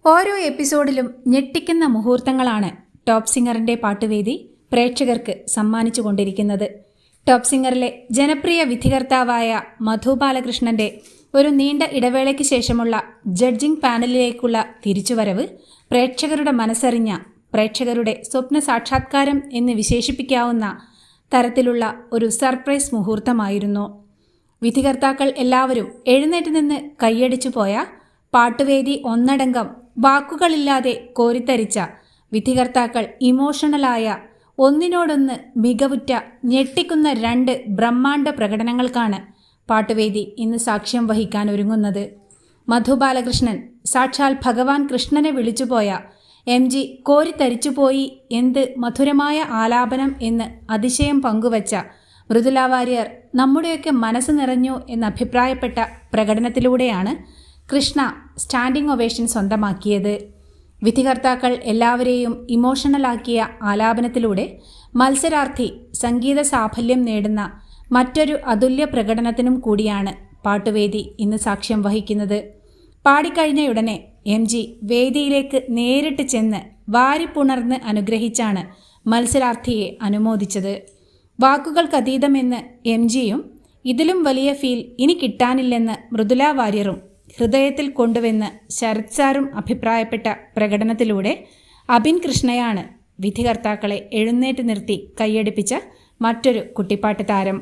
ഓരോ എപ്പിസോഡിലും ഞെട്ടിക്കുന്ന മുഹൂർത്തങ്ങളാണ് ടോപ്പ് സിംഗറിന്റെ പാട്ടുവേദി പ്രേക്ഷകർക്ക് സമ്മാനിച്ചുകൊണ്ടിരിക്കുന്നത്. ടോപ്പ് സിംഗറിലെ ജനപ്രിയ വിധികർത്താവായ മധു ബാലകൃഷ്ണന്റെ ഒരു നീണ്ട ഇടവേളയ്ക്ക് ശേഷമുള്ള ജഡ്ജിംഗ് പാനലിലേക്കുള്ള തിരിച്ചുവരവ് പ്രേക്ഷകരുടെ മനസ്സറിഞ്ഞ, പ്രേക്ഷകരുടെ സ്വപ്ന സാക്ഷാത്കാരം എന്ന് വിശേഷിപ്പിക്കാവുന്ന തരത്തിലുള്ള ഒരു സർപ്രൈസ് മുഹൂർത്തമായിരുന്നു. വിധികർത്താക്കൾ എല്ലാവരും എഴുന്നേറ്റ് നിന്ന് കൈയടിച്ചു പോയ പാട്ടുവേദി ഒന്നടങ്കം വാക്കുകളില്ലാതെ കോരിത്തരിച്ച, വിധികർത്താക്കൾ ഇമോഷണലായ, ഒന്നിനോടൊന്ന് മികവുറ്റ ഞെട്ടിക്കുന്ന രണ്ട് ബ്രഹ്മാണ്ഡ പ്രകടനങ്ങൾക്കാണ് പാട്ടുവേദി ഇന്ന് സാക്ഷ്യം വഹിക്കാൻ ഒരുങ്ങുന്നത്. മധു ബാലകൃഷ്ണൻ സാക്ഷാൽ ഭഗവാൻ കൃഷ്ണനെ വിളിച്ചുപോയ MG കോരിത്തരിച്ചുപോയി, എന്ത് മധുരമായ ആലാപനം എന്ന് അതിശയം പങ്കുവച്ച മൃദുല വാര്യർ നമ്മുടെയൊക്കെ മനസ്സ് നിറഞ്ഞു എന്നഭിപ്രായപ്പെട്ട പ്രകടനത്തിലൂടെയാണ് കൃഷ്ണ സ്റ്റാൻഡിംഗ് ഒവേഷൻ സ്വന്തമാക്കിയത്. വിധികർത്താക്കൾ എല്ലാവരെയും ഇമോഷണലാക്കിയ ആലാപനത്തിലൂടെ മത്സരാർത്ഥി സംഗീത സാഫല്യം നേടുന്ന മറ്റൊരു അതുല്യ പ്രകടനത്തിനും കൂടിയാണ് പാട്ടുവേദി ഇന്ന് സാക്ഷ്യം വഹിക്കുന്നത്. പാടിക്കഴിഞ്ഞയുടനെ MG വേദിയിലേക്ക് നേരിട്ട് ചെന്ന് വാരിപ്പുണർന്ന് അനുഗ്രഹിച്ചാണ് മത്സരാർത്ഥിയെ അനുമോദിച്ചത്. വാക്കുകൾക്കതീതമെന്ന് MGയും ഇതിലും വലിയ ഫീൽ ഇനി കിട്ടാനില്ലെന്ന് മൃദുല വാര്യറും ഹൃദയത്തിൽ കൊണ്ടുവന്ന് ശരത് സാറും അഭിപ്രായപ്പെട്ട പ്രകടനത്തിലൂടെ അബിൻ കൃഷ്ണയാണ് വിധികർത്താക്കളെ എഴുന്നേറ്റ് നിർത്തി കൈയടിപ്പിച്ച മറ്റൊരു കുട്ടിപ്പാട്ട് താരം.